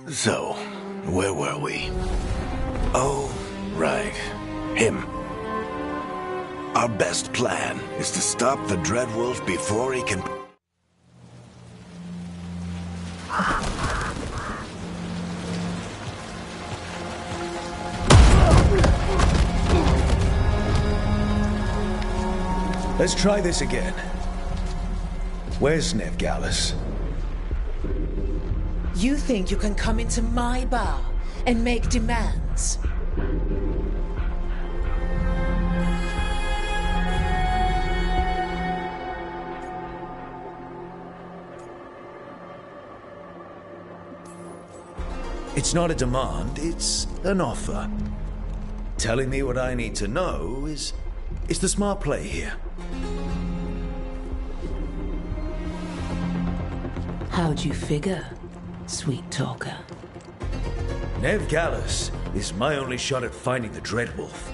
So, where were we? Oh, right. Him. Our best plan is to stop the Dreadwolf before he can... Let's try this again. Where's Nevgalis? You think you can come into my bar and make demands? It's not a demand, it's an offer. Telling me what I need to know is the smart play here. How'd you figure, sweet talker? Nevgalis is my only shot at finding the Dreadwolf.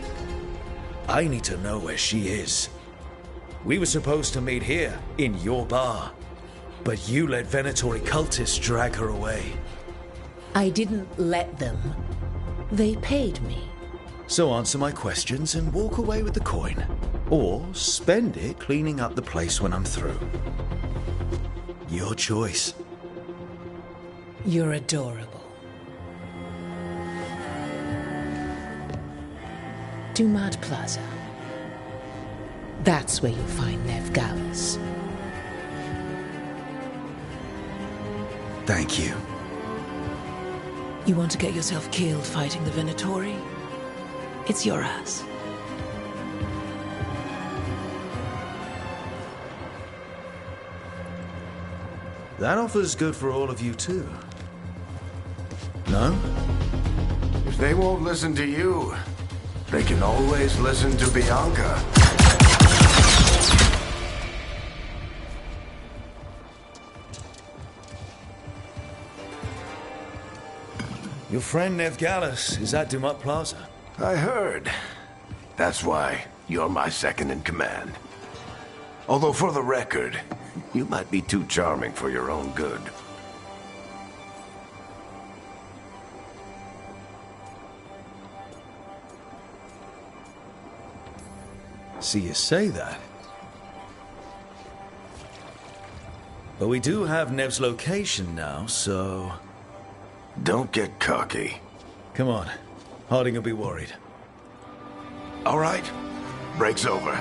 I need to know where she is. We were supposed to meet here, in your bar. But you let Venatori cultists drag her away. I didn't let them. They paid me. So answer my questions and walk away with the coin. Or spend it cleaning up the place when I'm through. Your choice. You're adorable. Dumad Plaza. That's where you'll find Nevgalis. Thank you. You want to get yourself killed fighting the Venatori? It's your ass. That offer's good for all of you too. No? If they won't listen to you, they can always listen to Bianca. Your friend Nevgalis is at Dumad Plaza. I heard. That's why you're my second in command. Although for the record, you might be too charming for your own good. See you say that. But we do have Nev's location now, so... Don't get cocky. Come on. Harding will be worried. All right. Break's over.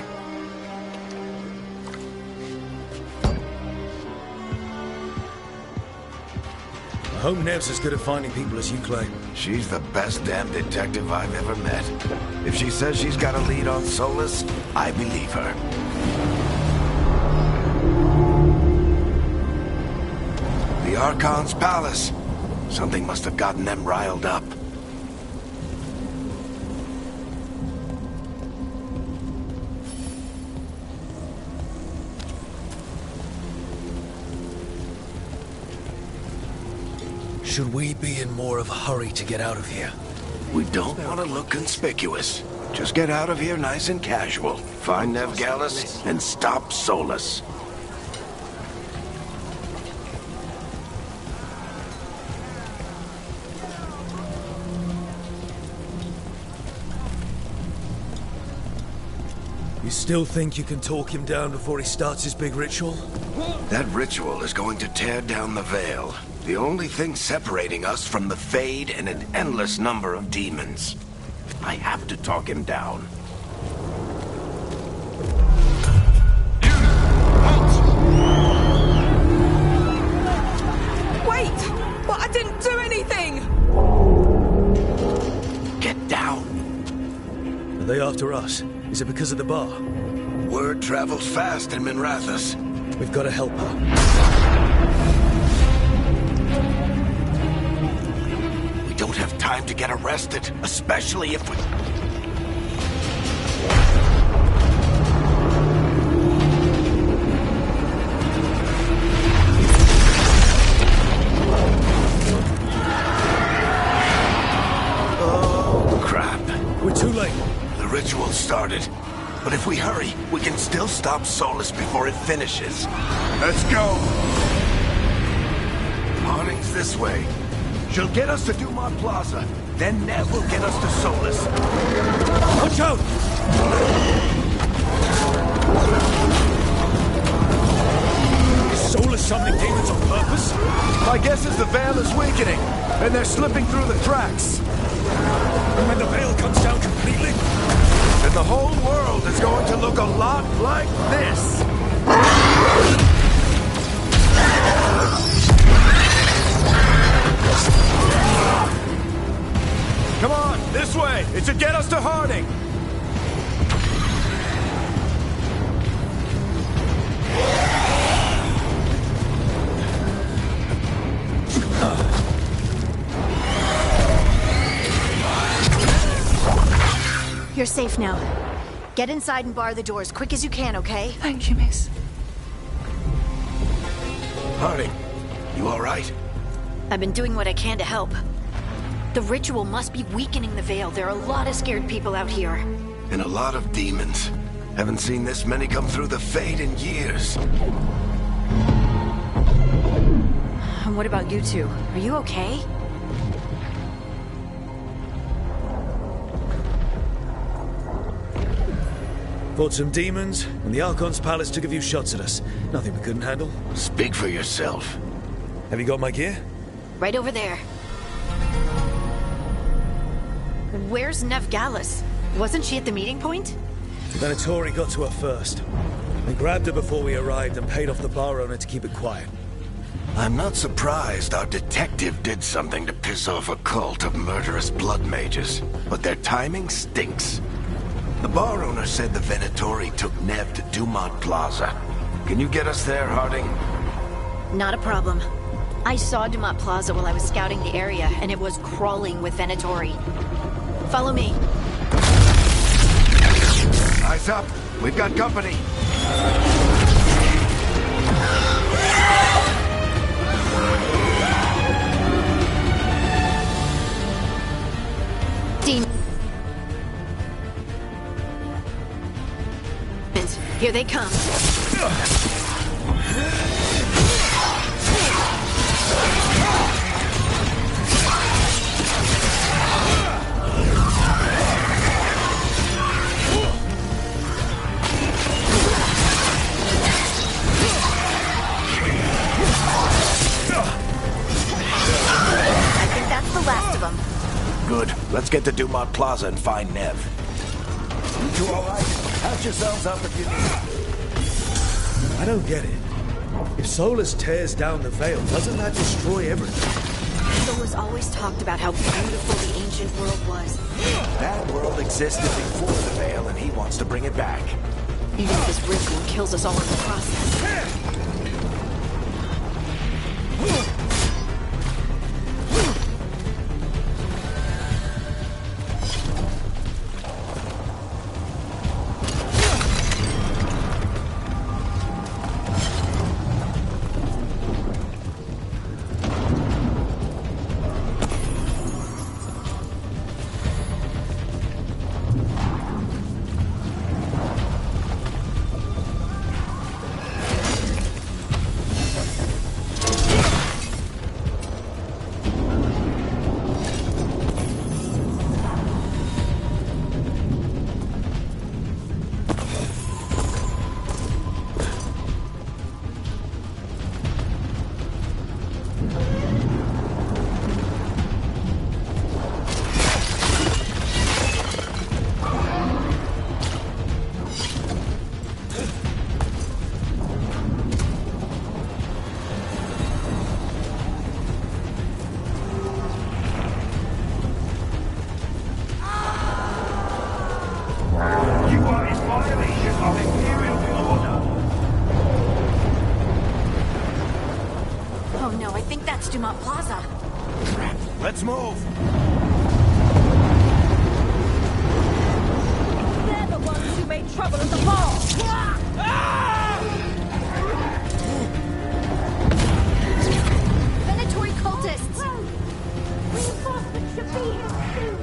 I hope Nev's as good at finding people as you claim. She's the best damn detective I've ever met. If she says she's got a lead on Solus, I believe her. The Archon's palace. Something must have gotten them riled up. Should we be in more of a hurry to get out of here? We don't want to look conspicuous. Just get out of here nice and casual. Find Nevgalis and stop Solus. You still think you can talk him down before he starts his big ritual? That ritual is going to tear down the veil. The only thing separating us from the Fade and an endless number of demons. I have to talk him down. Wait! But I didn't do anything! Get down. Are they after us? Is it because of the bar? Word travels fast in Minrathous. We've got to help her. We don't have time to get arrested, especially if we... Oh, crap. We're too late. The ritual started. But if we hurry, we can still stop Solus before it finishes. Let's go! Harding's this way. She'll get us to Dumont Plaza. Then Nev will get us to Solus. Watch out! Is Solus summoning demons on purpose? My guess is the Veil is weakening, and they're slipping through the cracks. And when the veil comes down completely? And the whole world is going to look a lot like this. Come on, this way! It should get us to Harding! You're safe now. Get inside and bar the door as quick as you can, okay? Thank you, miss. Harding, you all right? I've been doing what I can to help. The ritual must be weakening the Veil. There are a lot of scared people out here. And a lot of demons. Haven't seen this many come through the Fade in years. And what about you two? Are you okay? Fought some demons, and the Archon's palace took a few shots at us. Nothing we couldn't handle. Speak for yourself. Have you got my gear? Right over there. Where's Nev Gallus? Wasn't she at the meeting point? Venatori got to her first. They grabbed her before we arrived and paid off the bar owner to keep it quiet. I'm not surprised our detective did something to piss off a cult of murderous blood mages, but their timing stinks. The bar owner said the Venatori took Nev to Dumont Plaza. Can you get us there, Harding? Not a problem. I saw Dumont Plaza while I was scouting the area, and it was crawling with Venatori. Follow me. Eyes up. We've got company. Demons. Here they come. Good. Let's get to Dumont Plaza and find Nev. You two all right? Patch yourselves up if you need. I don't get it. If Solus tears down the Veil, doesn't that destroy everything? Solus always talked about how beautiful the ancient world was. That world existed before the Veil, and he wants to bring it back. Even if this ritual kills us all in the process. Dumont Plaza. Let's move. They're the ones who made trouble at the ball. Venatori cultists! Reinforcements should be here soon.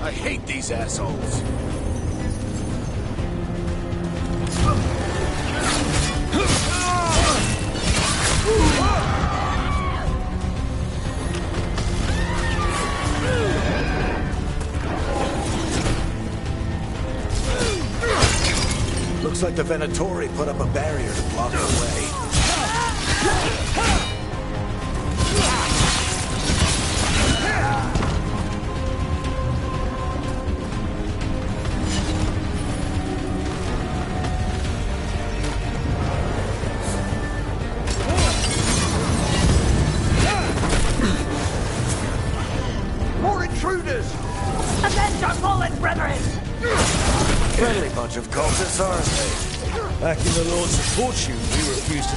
I hate these assholes. Looks like the Venatori put up a barrier to block the way. More intruders! Avenge our fallen brethren! Friendly bunch of cultists, aren't they? Back in the Lords of Fortune, we refused to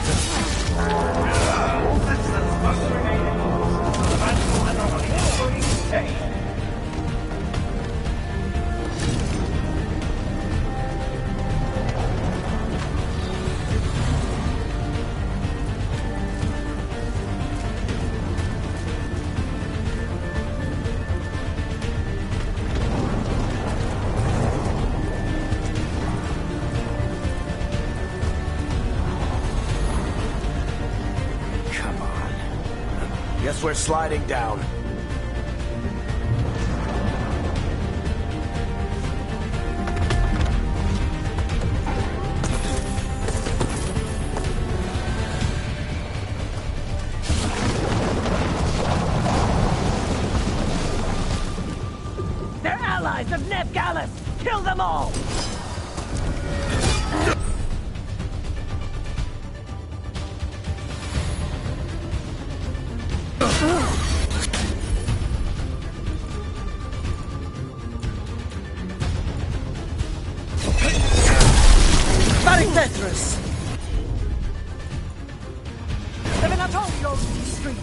Guess we're sliding down. They're allies of Neb Gallus! Kill them all! Tetris! The Venatori owns these streets!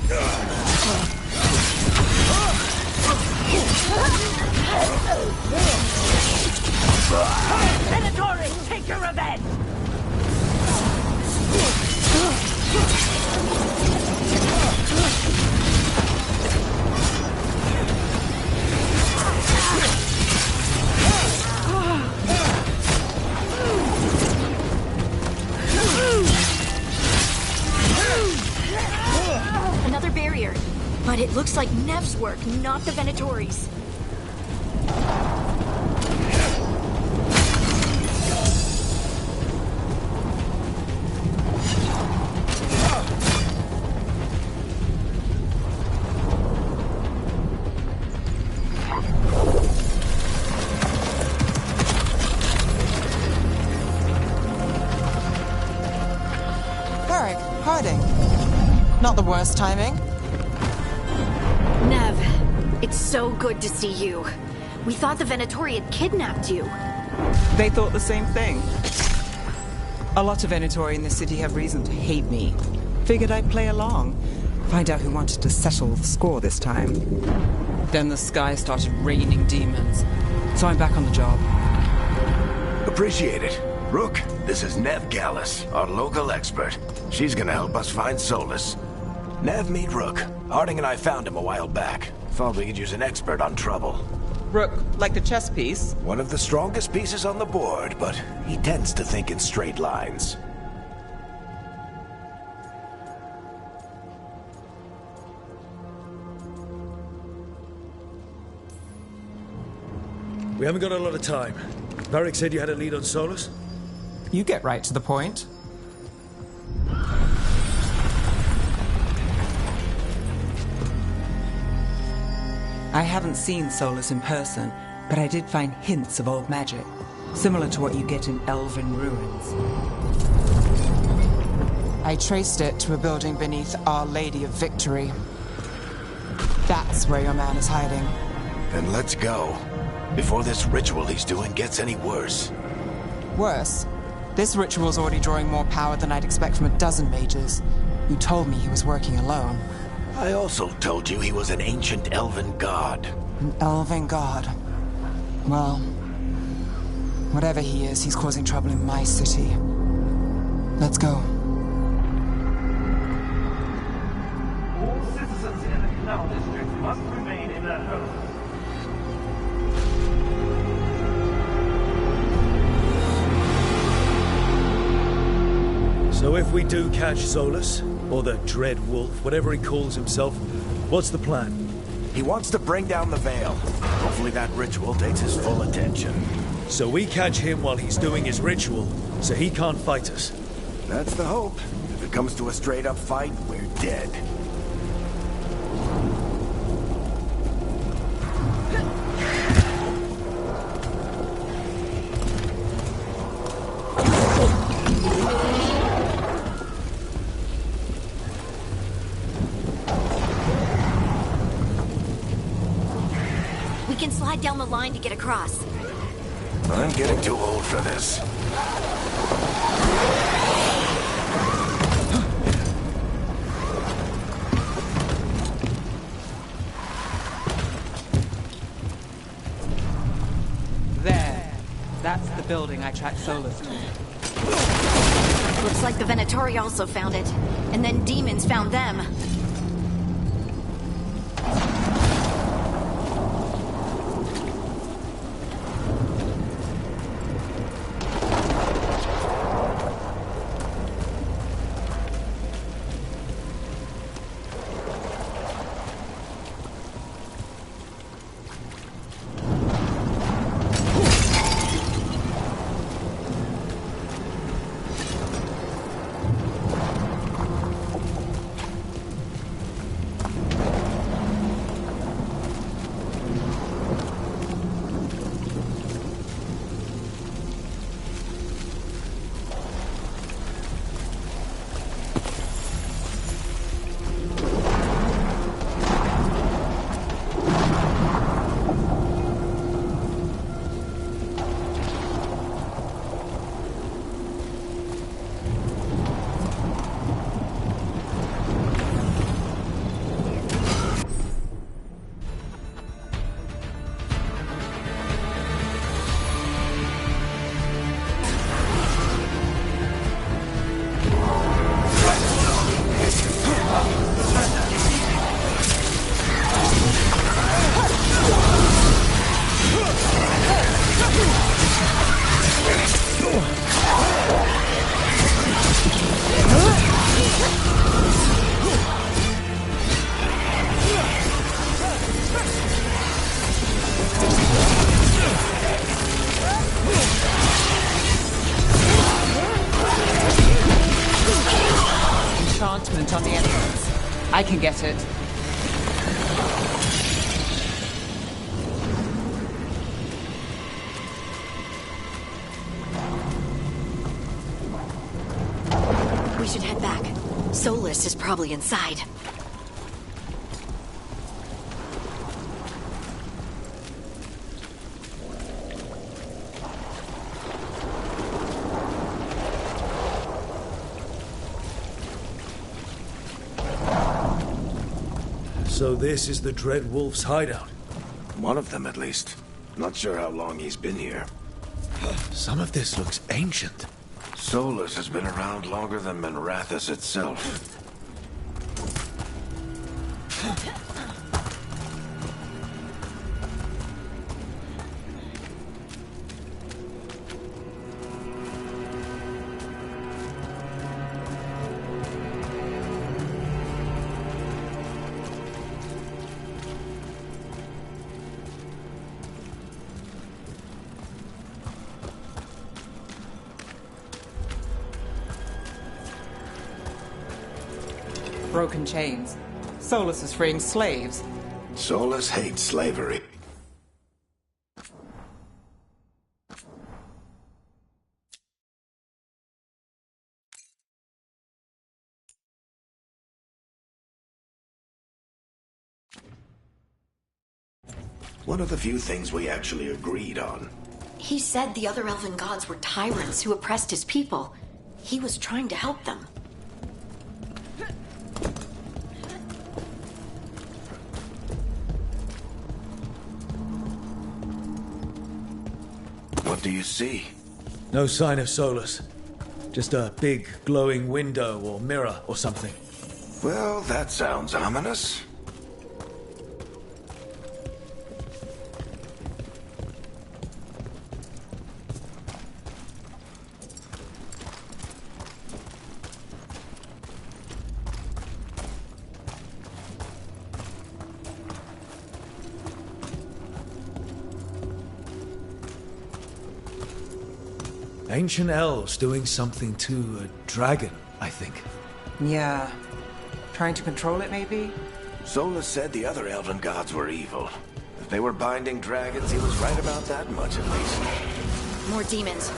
Venatori, take your revenge! Another barrier. But it looks like Nev's work, not the Venatori's. Harding. Not the worst timing. Nev, it's so good to see you. We thought the Venatori had kidnapped you. They thought the same thing. A lot of Venatori in the city have reason to hate me. Figured I'd play along. Find out who wanted to settle the score this time. Then the sky started raining demons. So I'm back on the job. Appreciate it. Rook, this is Neb Gallus, our local expert. She's gonna help us find Solus. Nev, meet Rook. Harding and I found him a while back. Thought we could use an expert on trouble. Rook, like the chess piece? One of the strongest pieces on the board, but he tends to think in straight lines. We haven't got a lot of time. Varric said you had a lead on Solus? You get right to the point. I haven't seen Solus in person, but I did find hints of old magic, similar to what you get in elven ruins. I traced it to a building beneath Our Lady of Victory. That's where your man is hiding. Then let's go. Before this ritual he's doing gets any worse. Worse? This ritual's already drawing more power than I'd expect from a dozen mages. You told me he was working alone. I also told you he was an ancient elven god. An elven god. Well, whatever he is, he's causing trouble in my city. Let's go. All citizens in the Canal District must remain in their homes. So if we do catch Solus, or the Dread Wolf, whatever he calls himself, what's the plan? He wants to bring down the veil. Hopefully that ritual takes his full attention. So we catch him while he's doing his ritual, so he can't fight us. That's the hope. If it comes to a straight-up fight, we're dead. We can slide down the line to get across. I'm getting too old for this. There. That's the building I tracked Solus to. Looks like the Venatori also found it. And then demons found them. Enchantment on the entrance. I can get it. We should head back. Solus is probably inside. So this is the Dread Wolf's hideout. One of them, at least. Not sure how long he's been here. Some of this looks ancient. Solus has been around longer than Manrathus itself. Broken chains. Solus is freeing slaves. Solus hates slavery. One of the few things we actually agreed on. He said the other elven gods were tyrants who oppressed his people. He was trying to help them. What do you see? No sign of Solus. Just a big glowing window or mirror or something. Well, that sounds ominous. Ancient elves doing something to a dragon, I think. Yeah. Trying to control it, maybe? Solus said the other elven gods were evil. If they were binding dragons, he was right about that much at least. More demons.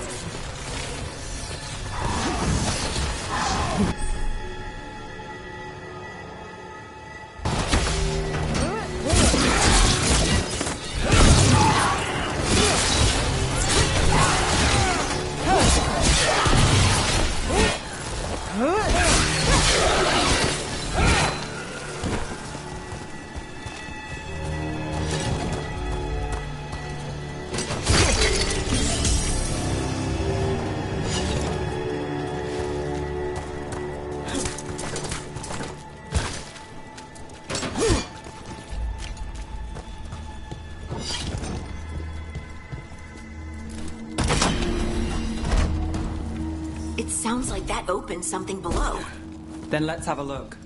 It sounds like that opened something below. Then let's have a look.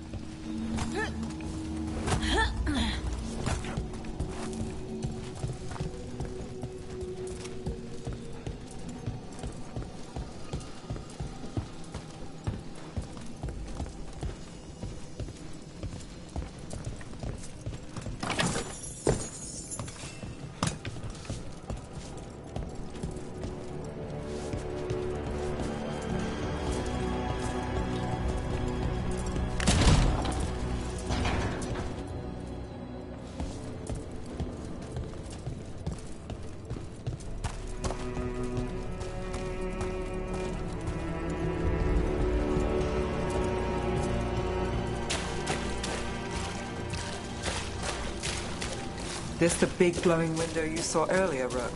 This the big glowing window you saw earlier, Rook?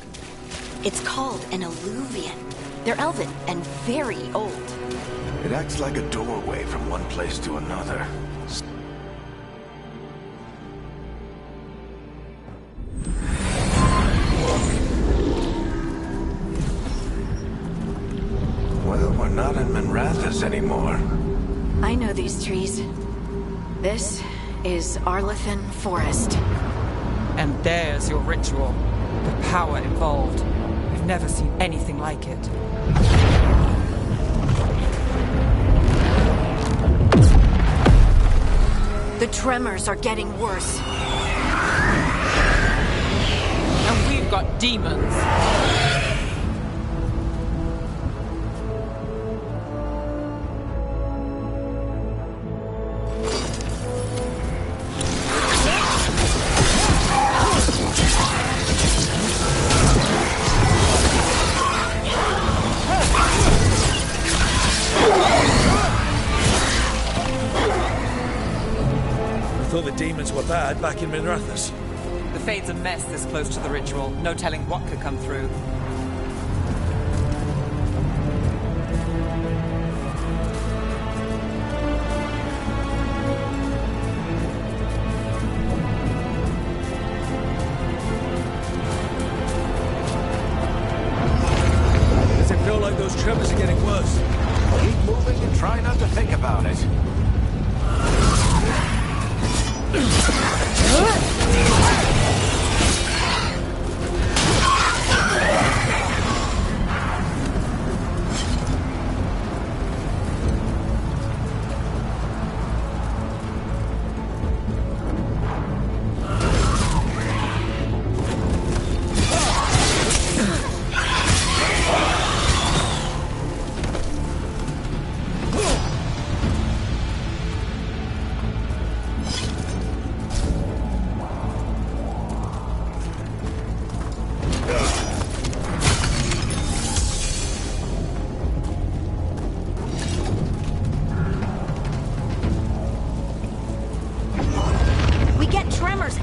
It's called an alluvian. They're elven and very old. It acts like a doorway from one place to another. Well, we're not in Minrathous anymore. I know these trees. This is Arlethan Forest. And there's your ritual. The power involved. I've never seen anything like it. The tremors are getting worse. And we've got demons. The demons were bad back in Minrathous. The Fade's a mess this close to the ritual. No telling what could come through. Does it feel like those tremors are getting worse? Keep moving and try not to think about it.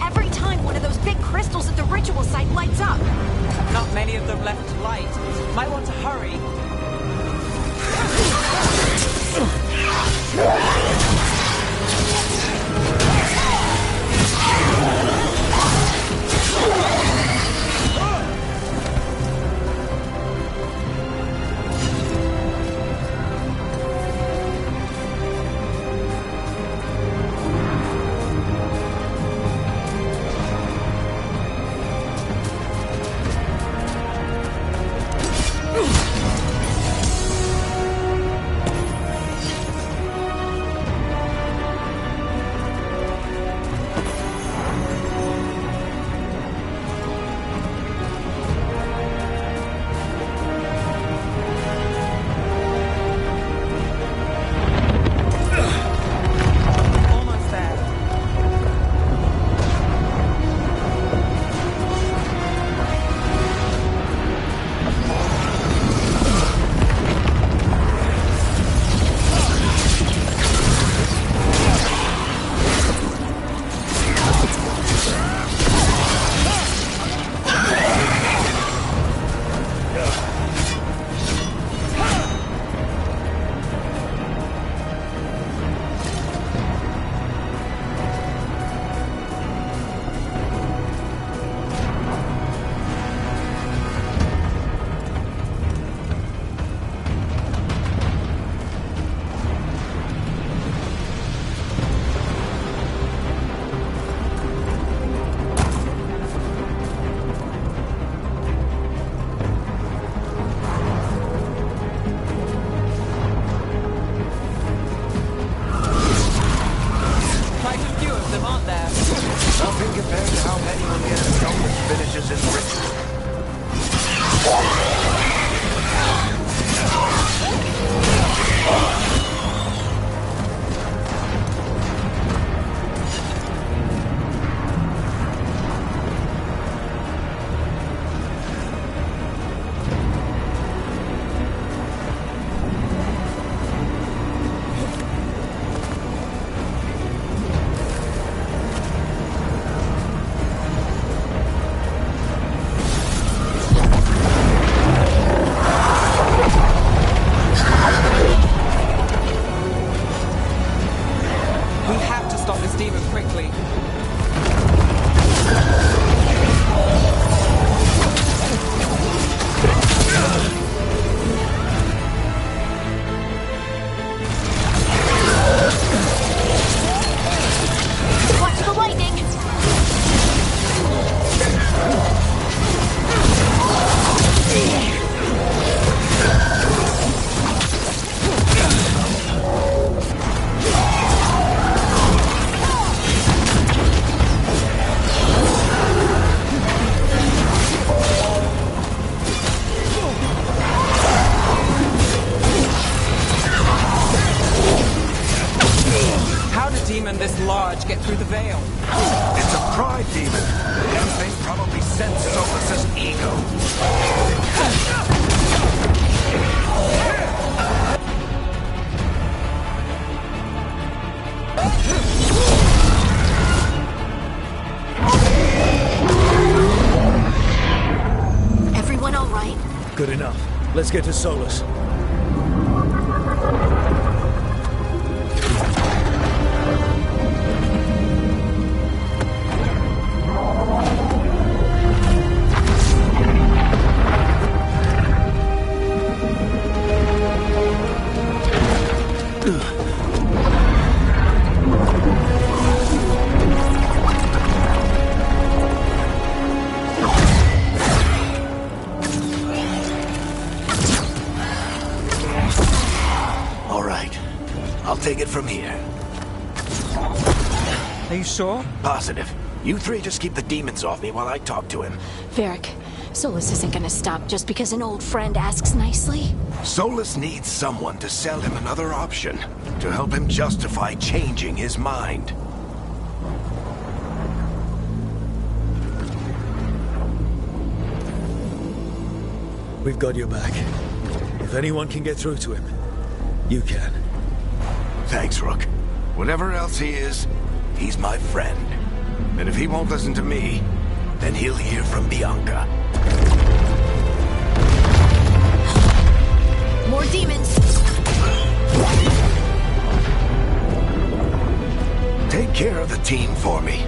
Every time one of those big crystals at the ritual site lights up. Not many of them left to light. Might want to hurry. scale. It's a pride demon. That thing probably sensed Solus's ego. Everyone all right? Good enough. Let's get to Solus. Take it from here. Are you sure? Positive. You three just keep the demons off me while I talk to him. Varric, Solus isn't gonna stop just because an old friend asks nicely. Solus needs someone to sell him another option, to help him justify changing his mind. We've got your back. If anyone can get through to him, you can. Thanks, Rook. Whatever else he is, he's my friend. And if he won't listen to me, then he'll hear from Bianca. More demons! Take care of the team for me.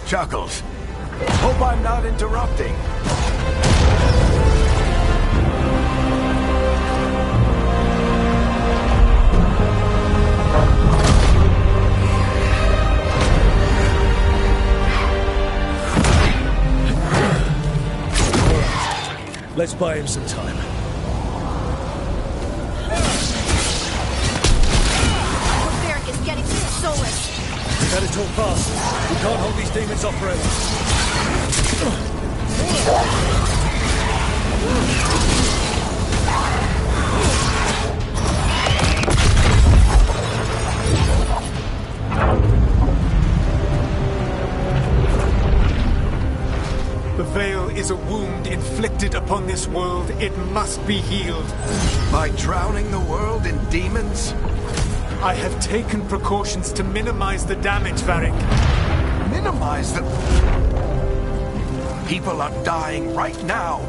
Chuckles. Hope I'm not interrupting. Let's buy him some time. Varric is getting to Solus. We better talk fast. We can't hold these demons off forever. The Veil is a wound inflicted upon this world. It must be healed. By drowning the world in demons? I have taken precautions to minimize the damage, Varric. Minimize the... People are dying right now.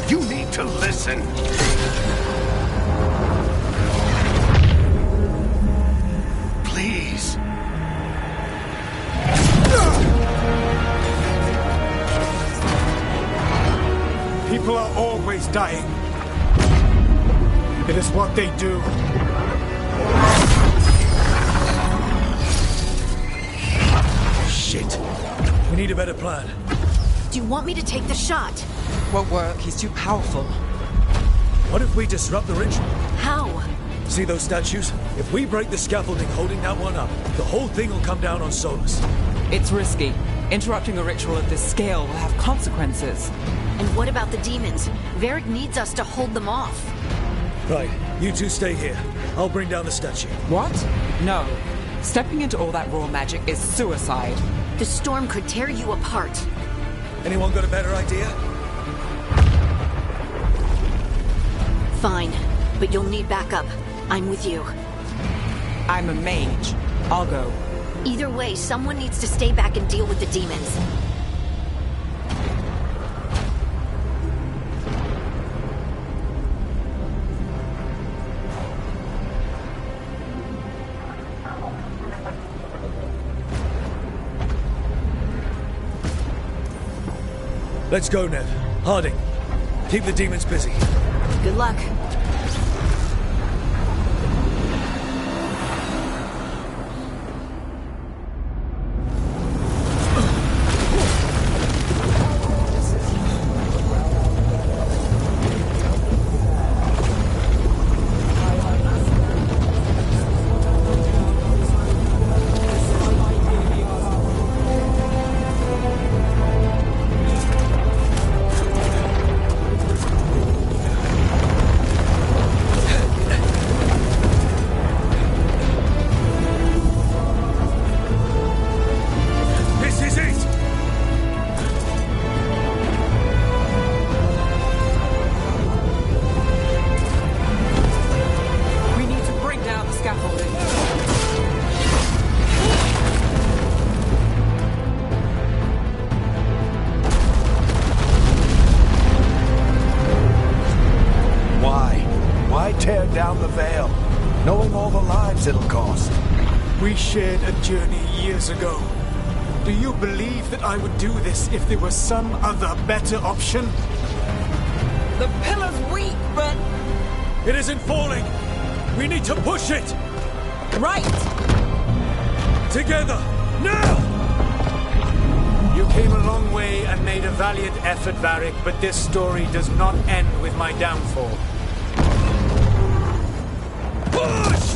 You need to listen. Please. People are always dying. It is what they do. Shit. We need a better plan. Do you want me to take the shot? Won't work. He's too powerful. What if we disrupt the ritual? How? See those statues? If we break the scaffolding holding that one up, the whole thing will come down on Solus. It's risky. Interrupting a ritual of this scale will have consequences. And what about the demons? Varric needs us to hold them off. Right, you two stay here. I'll bring down the statue. What? No. Stepping into all that raw magic is suicide. The storm could tear you apart. Anyone got a better idea? Fine, but you'll need backup. I'm with you. I'm a mage. I'll go. Either way, someone needs to stay back and deal with the demons. Let's go, Nev. Harding, keep the demons busy. Good luck. down the Veil, knowing all the lives it'll cost. We shared a journey years ago. Do you believe that I would do this if there was some other better option? The pillar's weak, but... It isn't falling! We need to push it! Right! Together! Now! You came a long way and made a valiant effort, Varric, but this story does not end with my downfall. Push!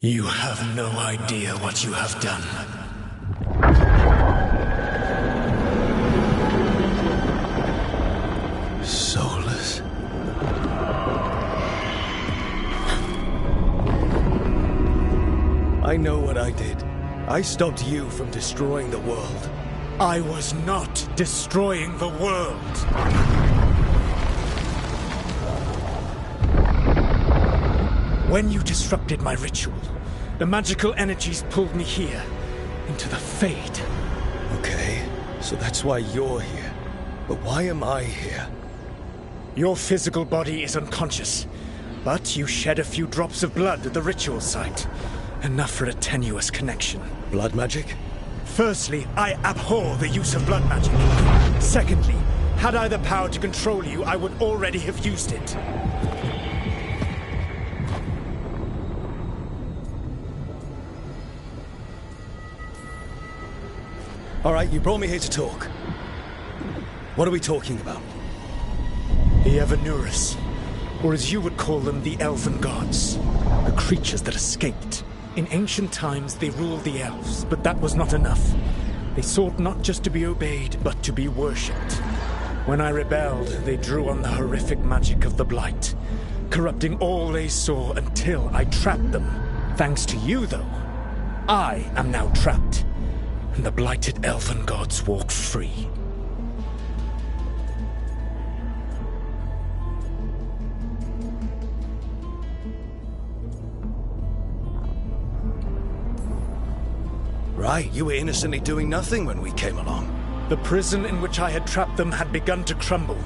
You have no idea what you have done. Soulless. I know what I did. I stopped you from destroying the world. I was not destroying the world. When you disrupted my ritual, the magical energies pulled me here, into the Fade. Okay, so that's why you're here. But why am I here? Your physical body is unconscious, but you shed a few drops of blood at the ritual site. Enough for a tenuous connection. Blood magic? Firstly, I abhor the use of blood magic. Secondly, had I the power to control you, I would already have used it. All right, you brought me here to talk. What are we talking about? The Evanurus, or as you would call them, the Elven Gods. The creatures that escaped. In ancient times, they ruled the elves, but that was not enough. They sought not just to be obeyed, but to be worshipped. When I rebelled, they drew on the horrific magic of the Blight, corrupting all they saw until I trapped them. Thanks to you, though, I am now trapped. And the blighted elven gods walk free. Right, you were innocently doing nothing when we came along. The prison in which I had trapped them had begun to crumble.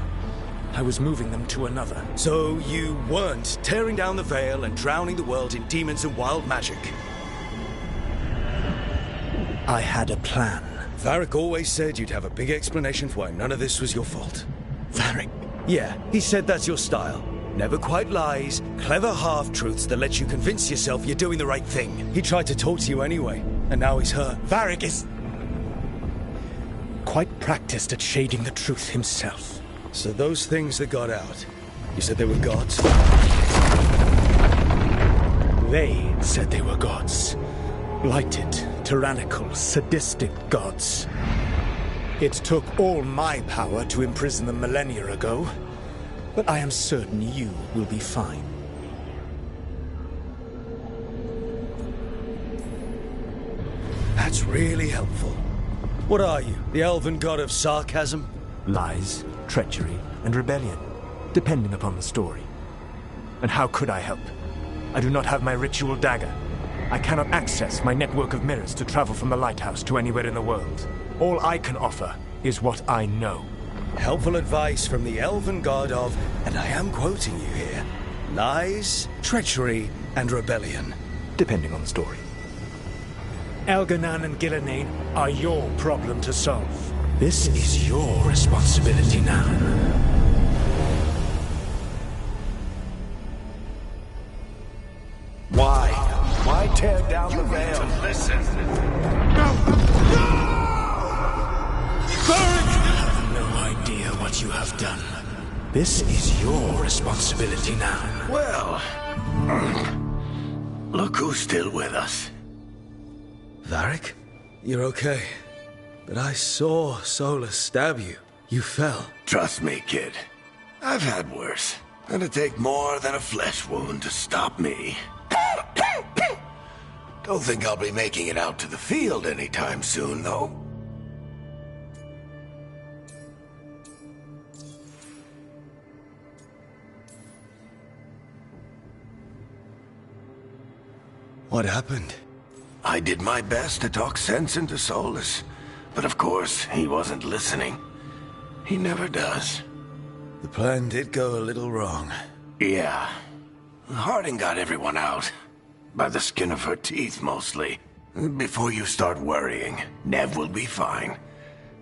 I was moving them to another. So you weren't tearing down the Veil and drowning the world in demons and wild magic? I had a plan. Varric always said you'd have a big explanation for why none of this was your fault. Varric? Yeah, he said that's your style. Never quite lies, clever half-truths that let you convince yourself you're doing the right thing. He tried to talk to you anyway, and now he's hurt. Varric is quite practiced at shading the truth himself. So those things that got out, you said they were gods? They said they were gods. Blighted, tyrannical, sadistic gods. It took all my power to imprison them millennia ago, but I am certain you will be fine. That's really helpful. What are you, the elven god of sarcasm? Lies, treachery, and rebellion, depending upon the story. And how could I help? I do not have my ritual dagger. I cannot access my network of mirrors to travel from the lighthouse to anywhere in the world. All I can offer is what I know. Helpful advice from the elven god of, and I am quoting you here, lies, treachery, and rebellion. Depending on the story. Elganan and Gillenane are your problem to solve. This is your responsibility now. Why tear down the veil? Listen. You have no idea what you have done. This is your responsibility now. Well, look who's still with us. Varric? You're okay. But I saw Solus stab you. You fell. Trust me, kid. I've had worse. It'd take more than a flesh wound to stop me. Don't think I'll be making it out to the field anytime soon, though. What happened? I did my best to talk sense into Solus, but of course, he wasn't listening. He never does. The plan did go a little wrong. Yeah. Harding got everyone out. By the skin of her teeth, mostly. Before you start worrying, Nev will be fine.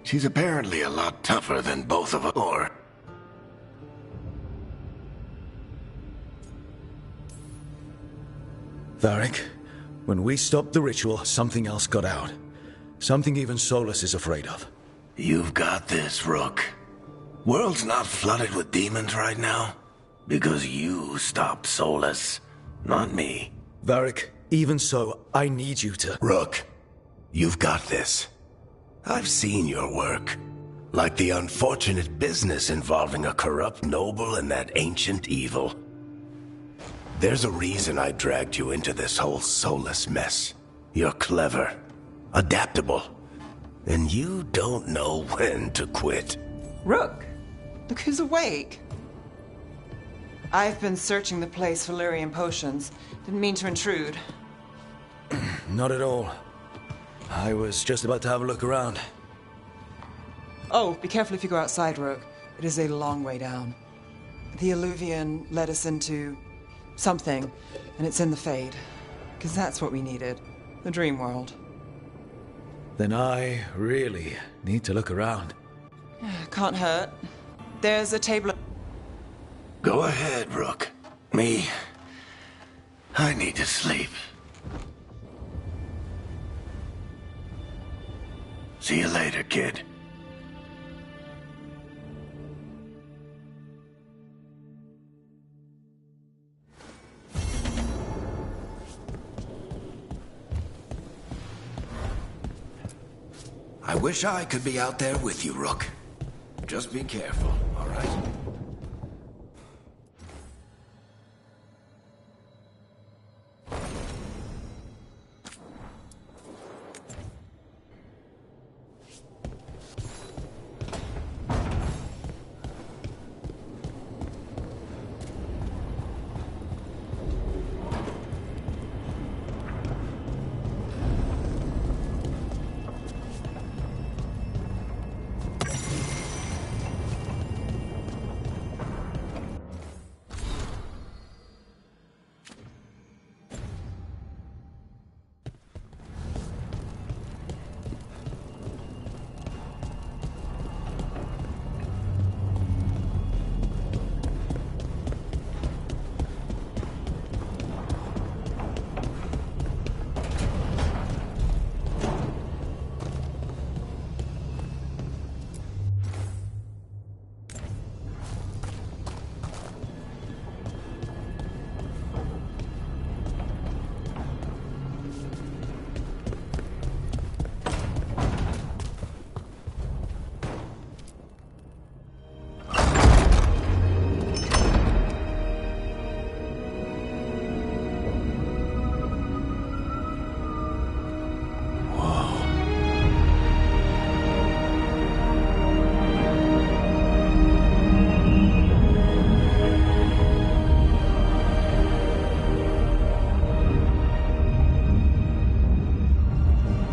She's apparently a lot tougher than both of us, or... Varric, when we stopped the ritual, something else got out. Something even Solus is afraid of. You've got this, Rook. World's not flooded with demons right now. Because you stopped Solus, not me. Varric, even so, I need you to... Rook, you've got this. I've seen your work. Like the unfortunate business involving a corrupt noble and that ancient evil. There's a reason I dragged you into this whole Solus mess. You're clever, adaptable, and you don't know when to quit. Rook, look who's awake. I've been searching the place for Lyrian potions. Didn't mean to intrude. Not at all. I was just about to have a look around. Oh, be careful if you go outside, Rook. It is a long way down. The Alluvian led us into something, and it's in the Fade. Because that's what we needed. The dream world. Then I really need to look around. Can't hurt. There's a table... Go ahead, Rook. Me, I need to sleep. See you later, kid. I wish I could be out there with you, Rook. Just be careful, all right?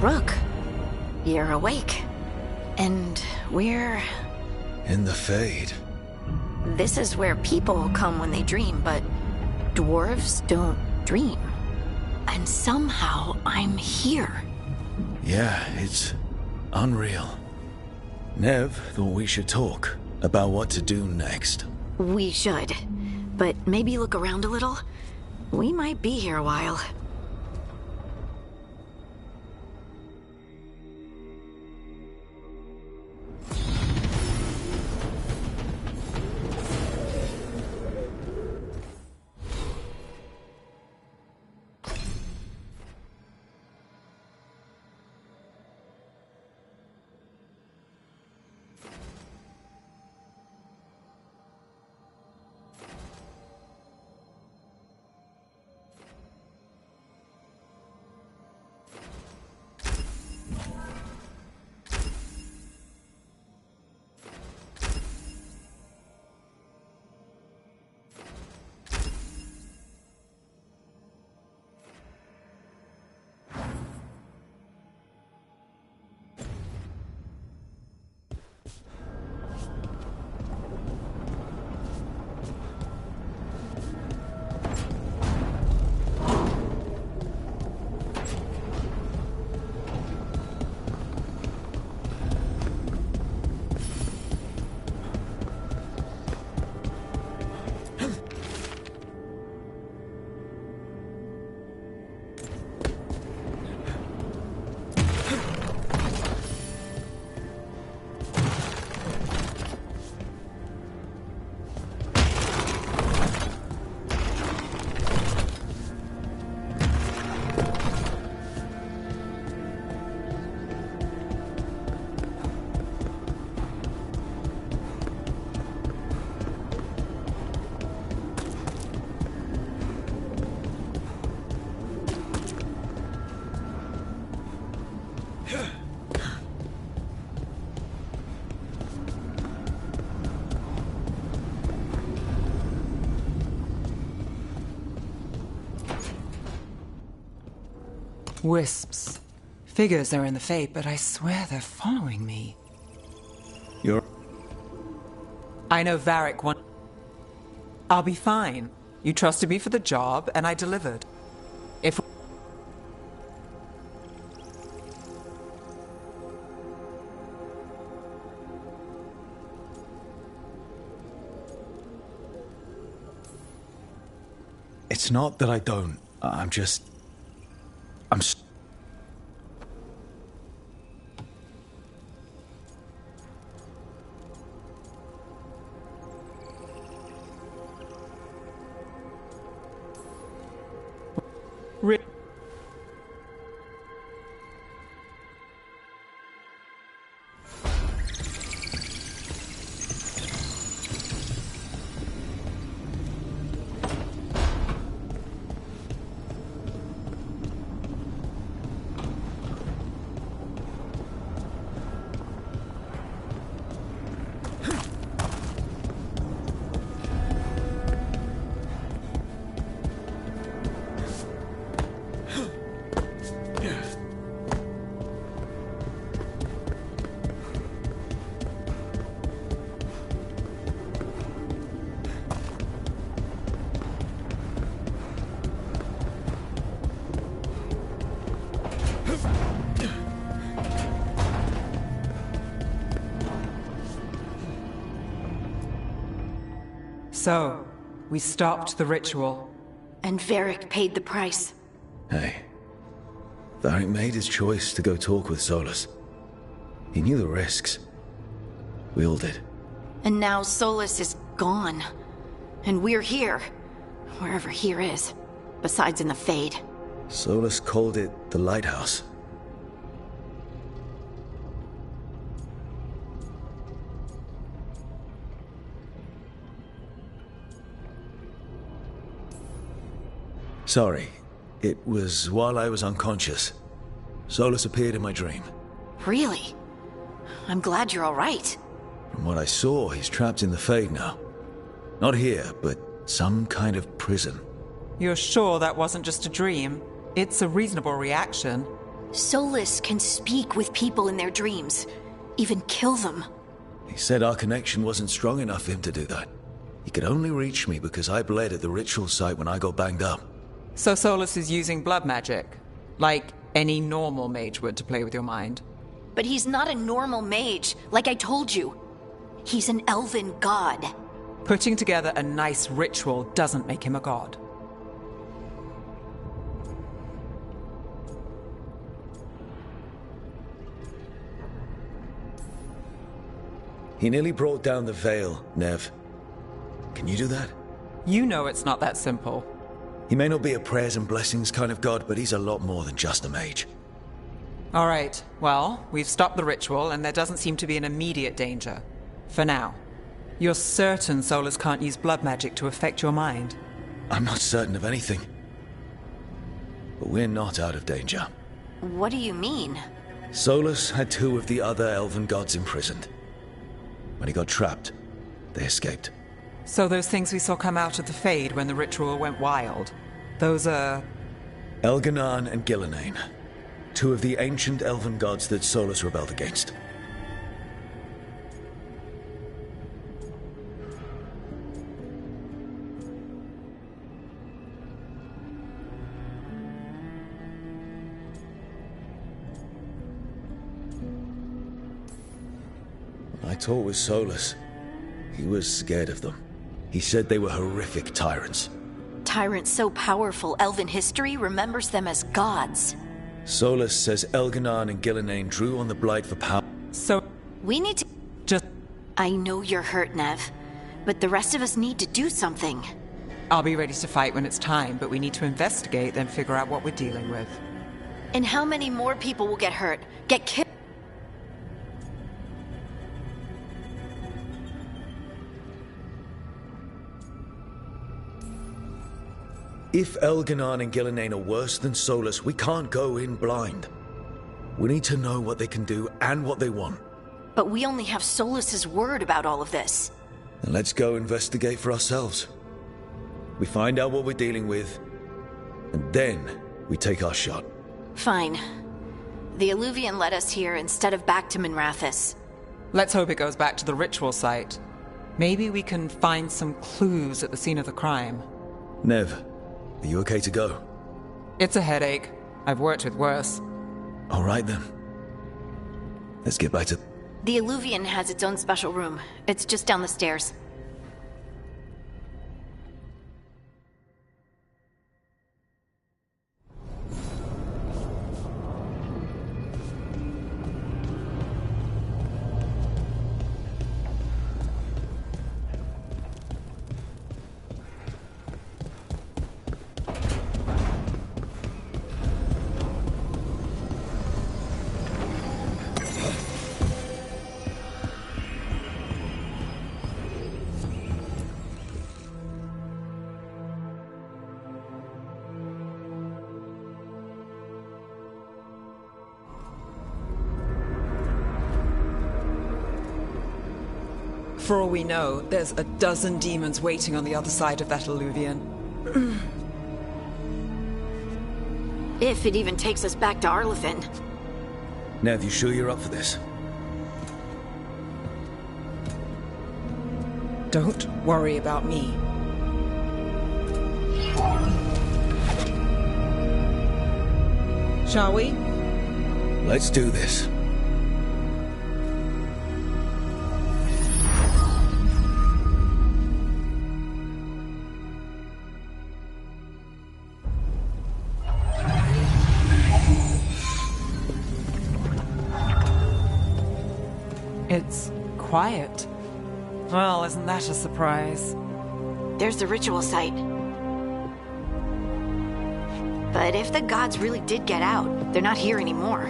Rook, you're awake. And we're... In the Fade. This is where people come when they dream, but dwarves don't dream. And somehow I'm here. Yeah, it's unreal. Nev thought we should talk about what to do next. We should. But maybe look around a little. We might be here a while. Wisps. Figures are in the Fate, but I swear they're following me. You're... I know Varric want... I'll be fine. You trusted me for the job, and I delivered. If... It's not that I don't. I'm just... So, we stopped the ritual. And Varric paid the price. Hey. Varric made his choice to go talk with Solus. He knew the risks. We all did. And now Solus is gone. And we're here. Wherever here is. Besides in the Fade. Solus called it the Lighthouse. Sorry. It was while I was unconscious. Solus appeared in my dream. Really? I'm glad you're all right. From what I saw, he's trapped in the Fade now. Not here, but some kind of prison. You're sure that wasn't just a dream? It's a reasonable reaction. Solus can speak with people in their dreams, even kill them. He said our connection wasn't strong enough for him to do that. He could only reach me because I bled at the ritual site when I got banged up. So Solus is using blood magic, like any normal mage would to play with your mind. But he's not a normal mage, like I told you. He's an elven god. Putting together a nice ritual doesn't make him a god. He nearly brought down the veil, Nev. Can you do that? You know it's not that simple. He may not be a prayers and blessings kind of god, but he's a lot more than just a mage. All right, well, we've stopped the ritual and there doesn't seem to be an immediate danger. For now. You're certain Solus can't use blood magic to affect your mind? I'm not certain of anything. But we're not out of danger. What do you mean? Solus had 2 of the other elven gods imprisoned. When he got trapped, they escaped. So those things we saw come out of the Fade when the ritual went wild, those are... Elganan and Gillenane. 2 of the ancient elven gods that Solus rebelled against. When I talked with Solus, he was scared of them. He said they were horrific tyrants. Tyrants so powerful, elven history remembers them as gods. Solus says Elganan and Gillenane drew on the Blight for power. So... We need to... just... I know you're hurt, Nev, but the rest of us need to do something. I'll be ready to fight when it's time, but we need to investigate, then figure out what we're dealing with. And how many more people will get hurt, get killed? If Elganan and Gillenane are worse than Solus, we can't go in blind. We need to know what they can do and what they want. But we only have Solus's word about all of this. Then let's go investigate for ourselves. We find out what we're dealing with, and then we take our shot. Fine. The Illuvian led us here instead of back to Minrathous. Let's hope it goes back to the ritual site. Maybe we can find some clues at the scene of the crime. Nev, are you okay to go? It's a headache. I've worked with worse. All right then. Let's get back to... The Illuvian has its own special room. It's just down the stairs. For all we know, there's a dozen demons waiting on the other side of that Illuvian. If it even takes us back to Arlefin. Nev, you sure you're up for this? Don't worry about me. Shall we? Let's do this. It's quiet. Well, isn't that a surprise? There's the ritual site. But if the gods really did get out, they're not here anymore.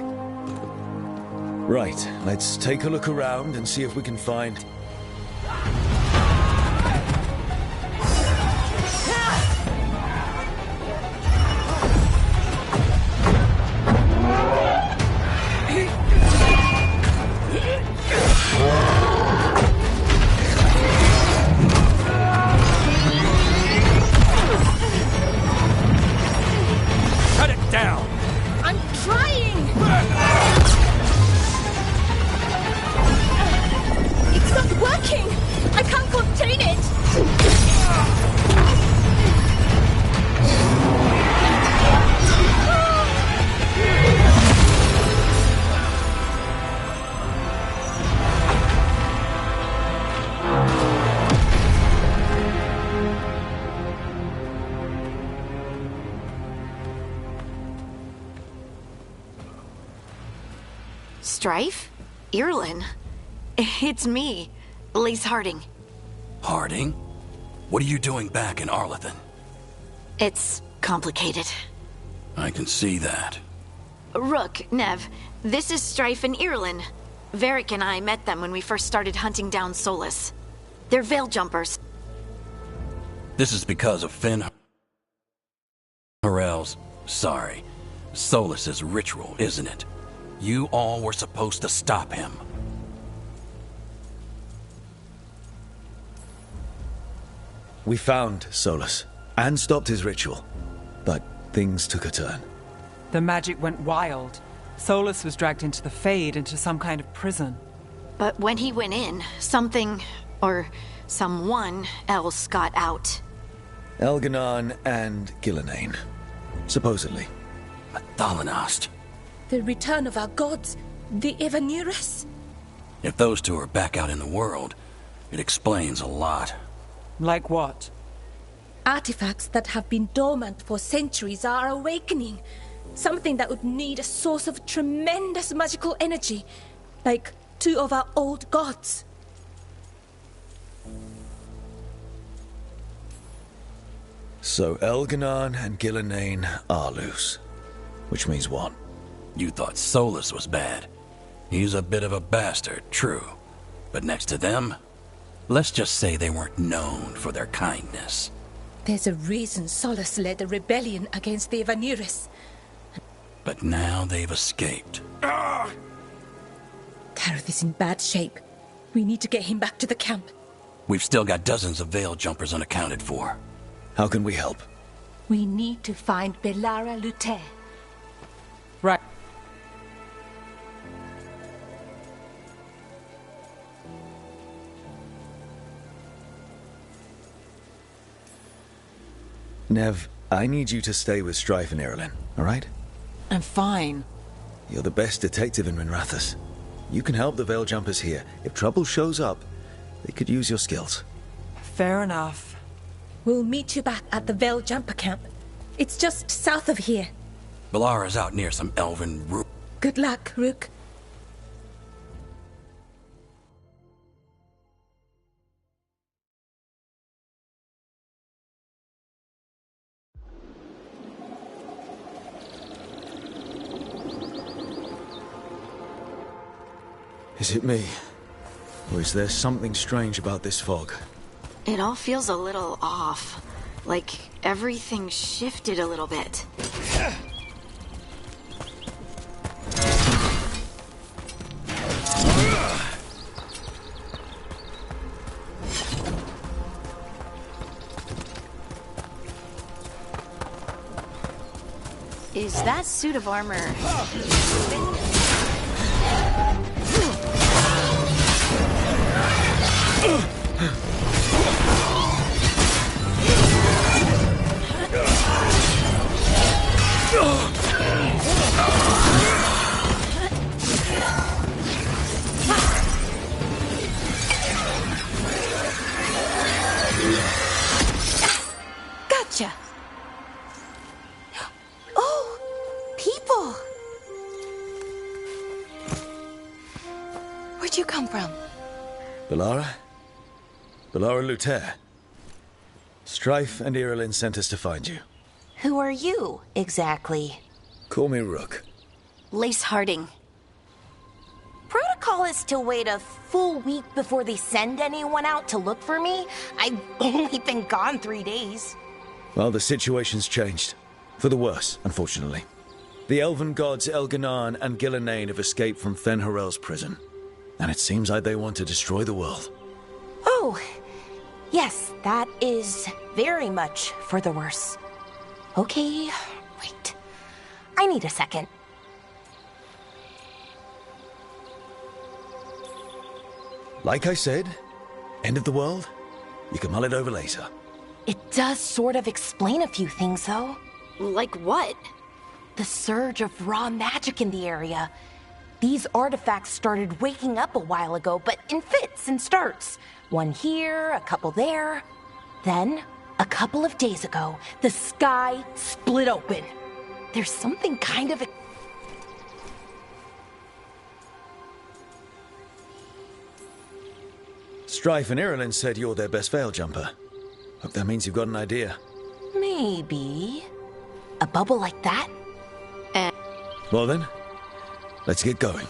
Right, let's take a look around and see if we can find... Cut it down! I'm trying! Strife? Irlin? It's me, Lace Harding. Harding? What are you doing back in Arlethan? It's complicated. I can see that. Rook, Nev, this is Strife and Irlin. Varric and I met them when we first started hunting down Solus. They're veil jumpers. This is because of Finn Harrell's... sorry, Solus's ritual, isn't it? You all were supposed to stop him. We found Solus and stopped his ritual, but things took a turn. The magic went wild. Solus was dragged into the Fade, into some kind of prison. But when he went in, something, or someone else got out. Elganon and Gillenane, supposedly. Thalanost. The return of our gods, the Evanurus. If those two are back out in the world, it explains a lot. Like what? Artifacts that have been dormant for centuries are awakening. Something that would need a source of tremendous magical energy, like two of our old gods. So Elganon and Gillenane are loose. Which means what? You thought Solus was bad. He's a bit of a bastard, true. But next to them, let's just say they weren't known for their kindness. There's a reason Solus led a rebellion against the Evanurus. But now they've escaped. Gareth is in bad shape. We need to get him back to the camp. We've still got dozens of veil jumpers unaccounted for. How can we help? We need to find Belara Luther. Right. Nev, I need you to stay with Strife and Irlin, all right? I'm fine. You're the best detective in Minrathous. You can help the Veil Jumpers here. If trouble shows up, they could use your skills. Fair enough. We'll meet you back at the Veil Jumper camp. It's just south of here. Belara's out near some elven root. Good luck, Rook. Is it me? Or is there something strange about this fog? It all feels a little off. Like everything shifted a little bit. Is that suit of armor... Gotcha! Oh, people! Where'd you come from? Belara? Belara Luther. Strife and Irlin sent us to find you. Who are you, exactly? Call me Rook. Lace Harding. Protocol is to wait a full week before they send anyone out to look for me. I've only been gone 3 days. Well, the situation's changed. For the worse, unfortunately. The elven gods Elganon and Gillenane have escaped from Fen'Harel's prison. And it seems like they want to destroy the world. Oh, yes, that is very much for the worse. Okay, wait. I need a second. Like I said, end of the world? You can mull it over later. It does sort of explain a few things, though. Like what? The surge of raw magic in the area. These artifacts started waking up a while ago, but in fits and starts. One here, a couple there. Then, a couple of days ago, the sky split open. There's something kind of... Strife and Ireland said you're their best veil jumper. Hope that means you've got an idea. Maybe. A bubble like that? Well then, let's get going.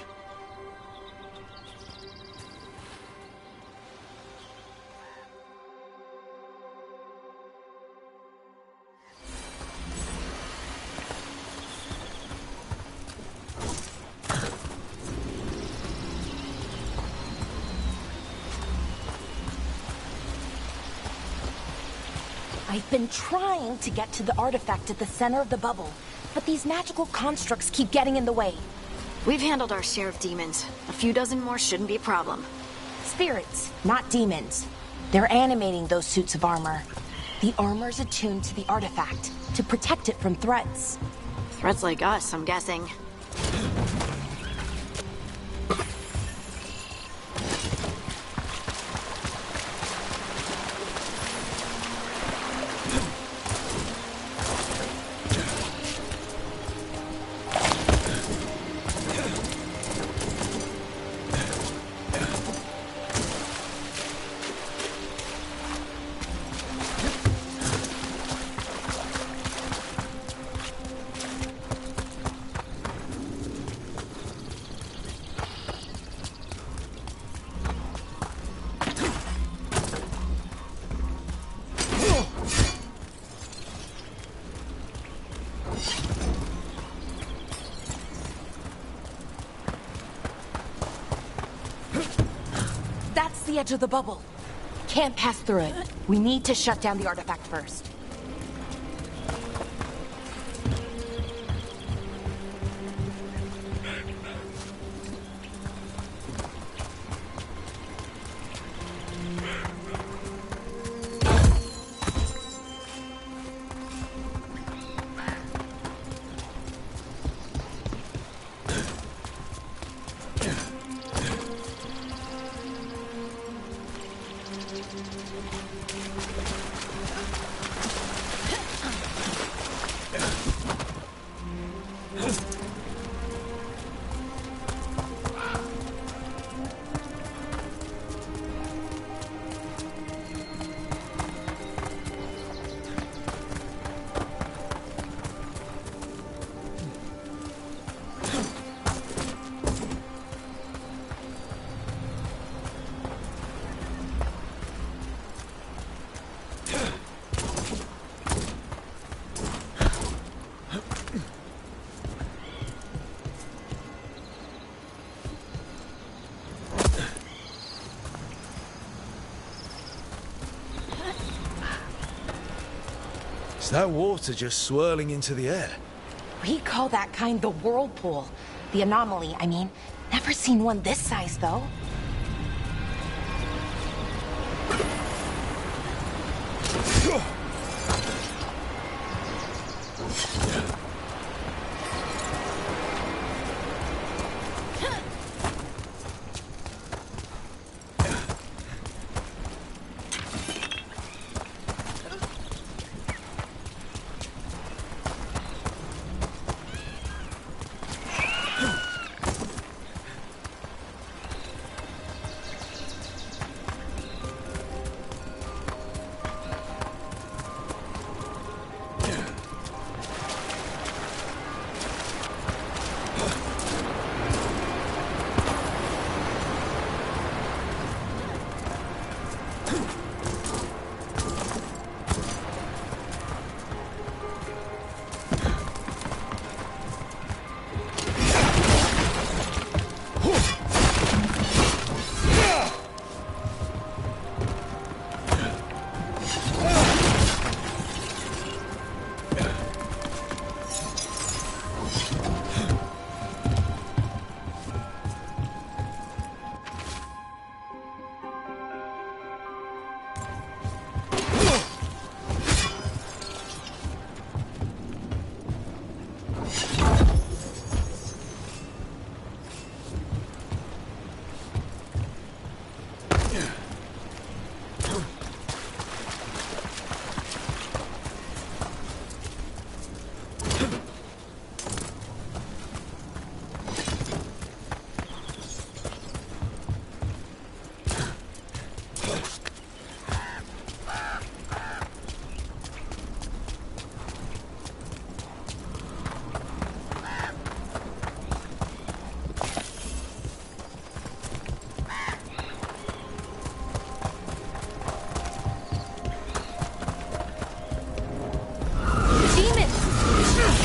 I've been trying to get to the artifact at the center of the bubble, but these magical constructs keep getting in the way. We've handled our share of demons. A few dozen more shouldn't be a problem. Spirits, not demons. They're animating those suits of armor. The armor's attuned to the artifact to protect it from threats. Threats like us, I'm guessing. That's the edge of the bubble. Can't pass through it. We need to shut down the artifact first. That water just swirling into the air. We call that kind the whirlpool. The anomaly, I mean. Never seen one this size, though.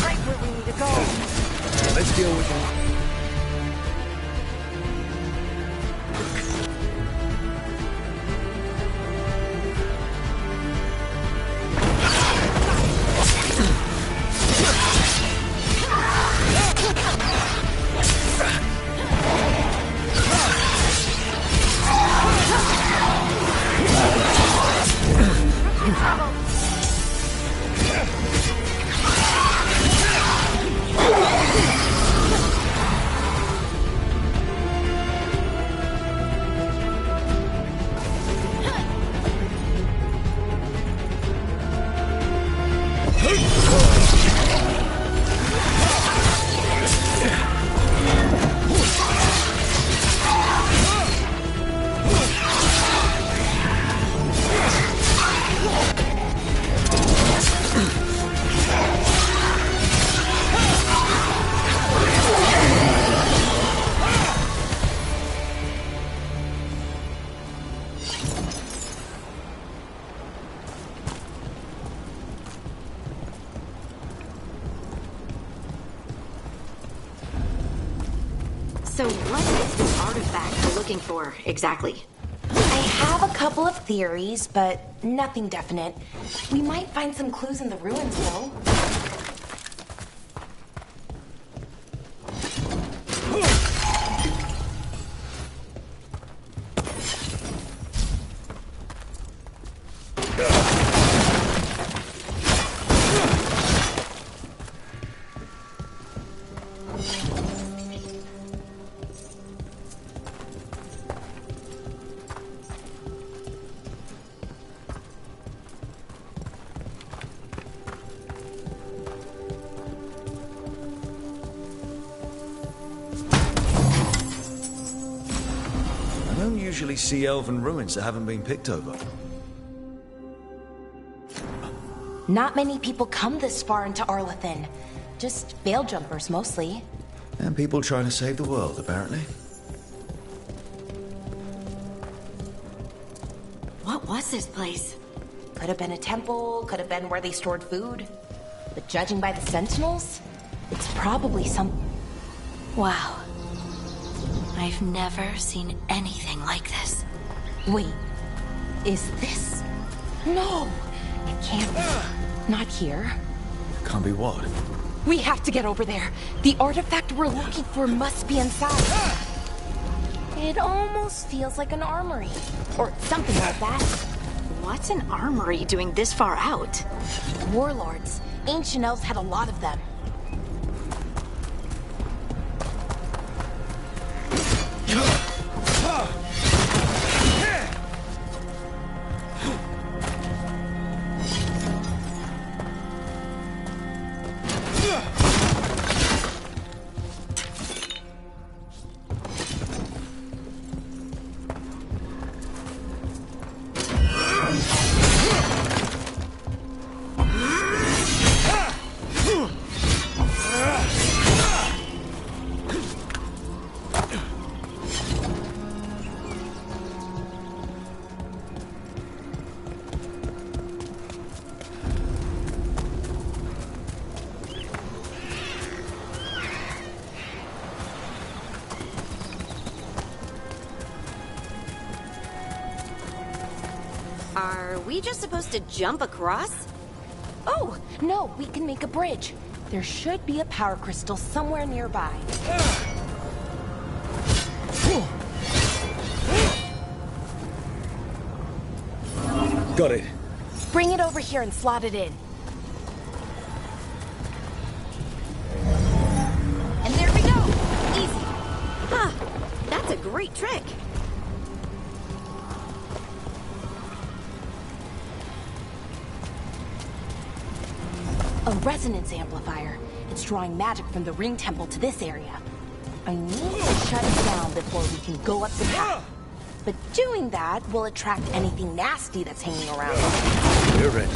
right where we need to go. Let's deal with it. So what is this artifact we're looking for, exactly? I have a couple of theories, but nothing definite. We might find some clues in the ruins, though. I don't usually see elven ruins that haven't been picked over. Not many people come this far into Arlathan. Just veil jumpers, mostly. And people trying to save the world, apparently. What was this place? Could have been a temple, could have been where they stored food. But judging by the sentinels, it's probably some... Wow. I've never seen anything like this. Wait, is this... No, it can't be. Not here. Can't be what? We have to get over there. The artifact we're looking for must be inside. It almost feels like an armory. Or something like that. What's an armory doing this far out? Warlords. Ancient elves had a lot of them. Are we just supposed to jump across? Oh, no, we can make a bridge. There should be a power crystal somewhere nearby. Got it. Bring it over here and slot it in. And there we go! Easy. Huh. That's a great trick. A resonance amplifier. It's drawing magic from the ring temple to this area. I need to shut it down before we can go up the path. But doing that will attract anything nasty that's hanging around. We're ready.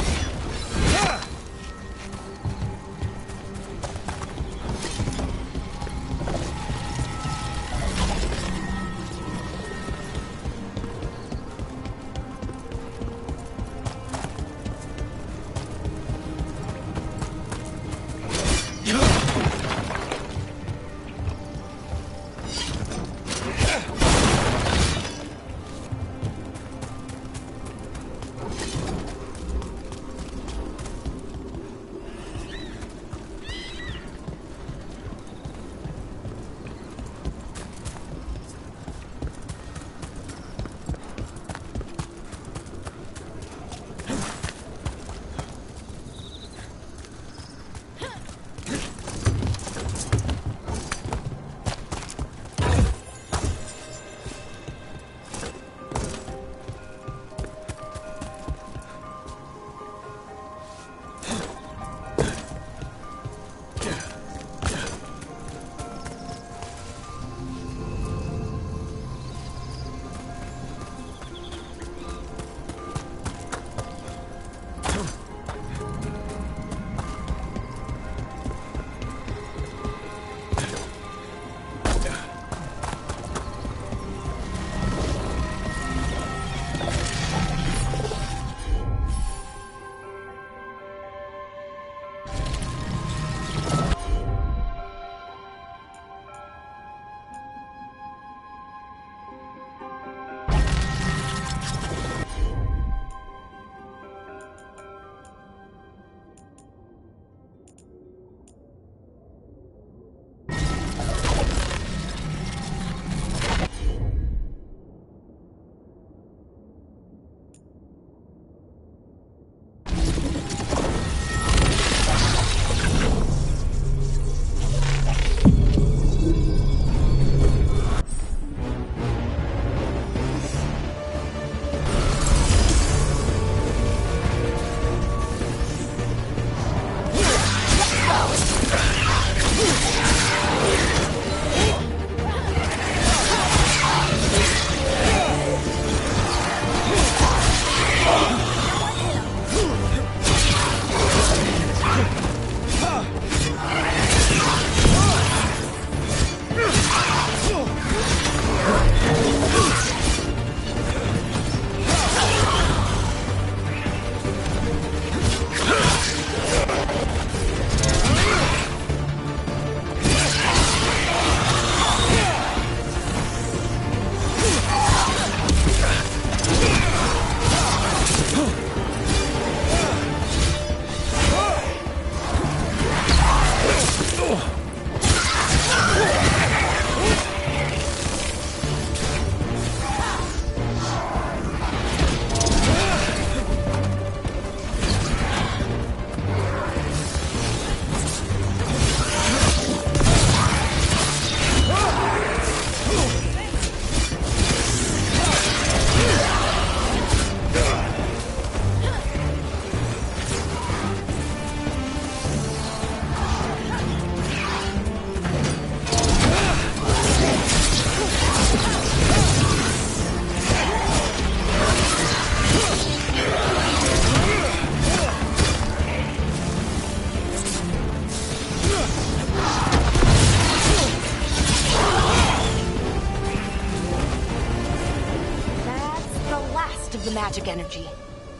Magic energy.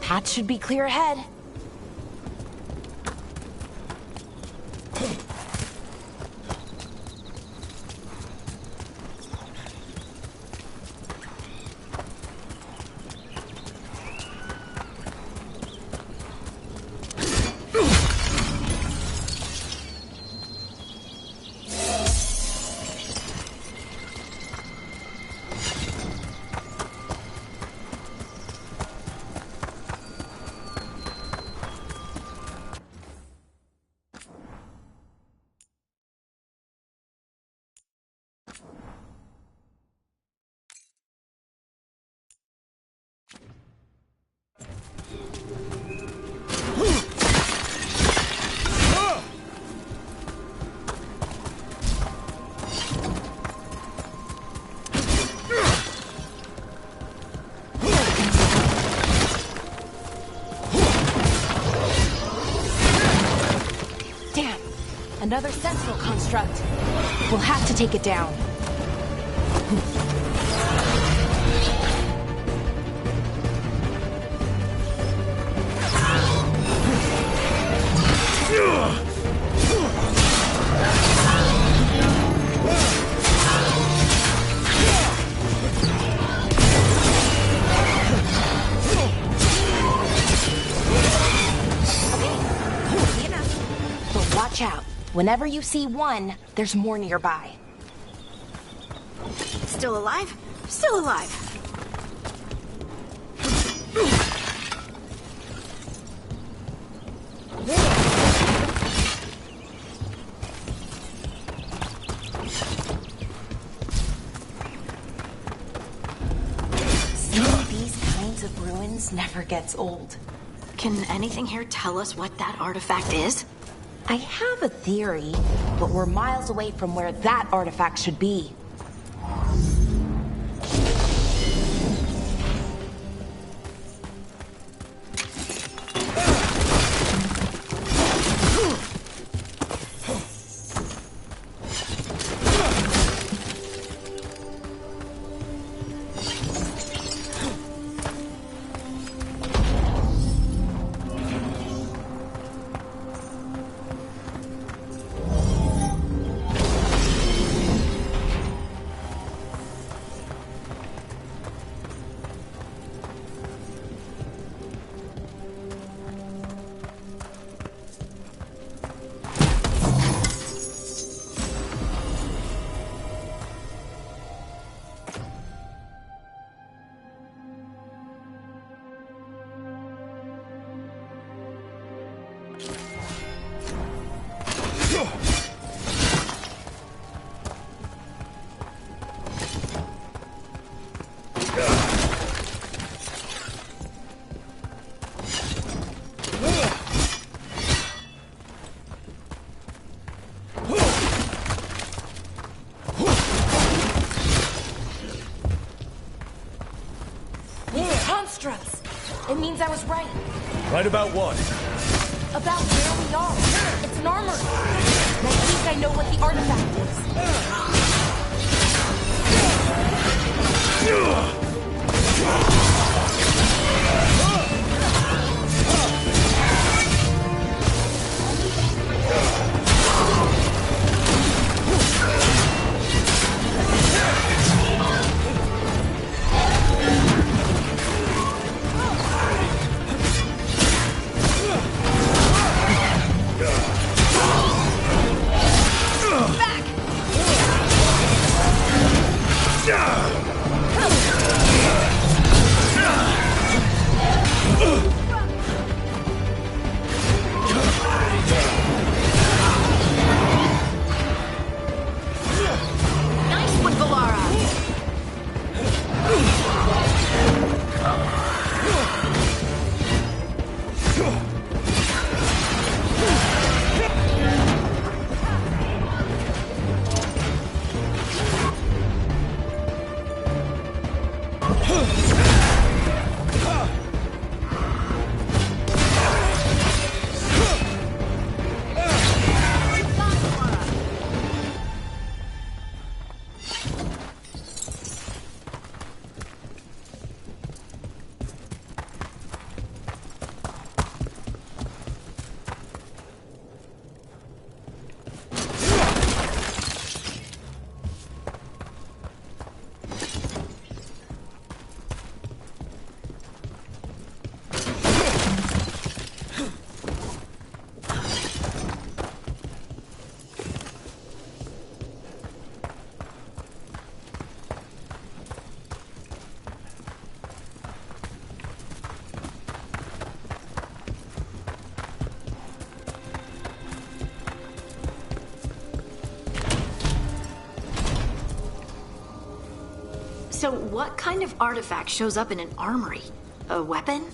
Path should be clear ahead. Another sentinel construct. We'll have to take it down. But watch out. Whenever you see one, there's more nearby. Still alive? Still alive. Seeing these kinds of ruins never gets old. Can anything here tell us what that artifact is? I have a theory, but we're miles away from where that artifact should be. It means I was right. Right about what? About where we are. It's an armory. And I think I know what the artifact So what kind of artifact shows up in an armory? A weapon?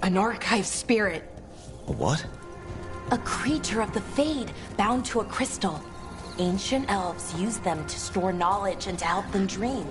An archive spirit. A what? A creature of the Fade, bound to a crystal. Ancient elves use them to store knowledge and to help them dream.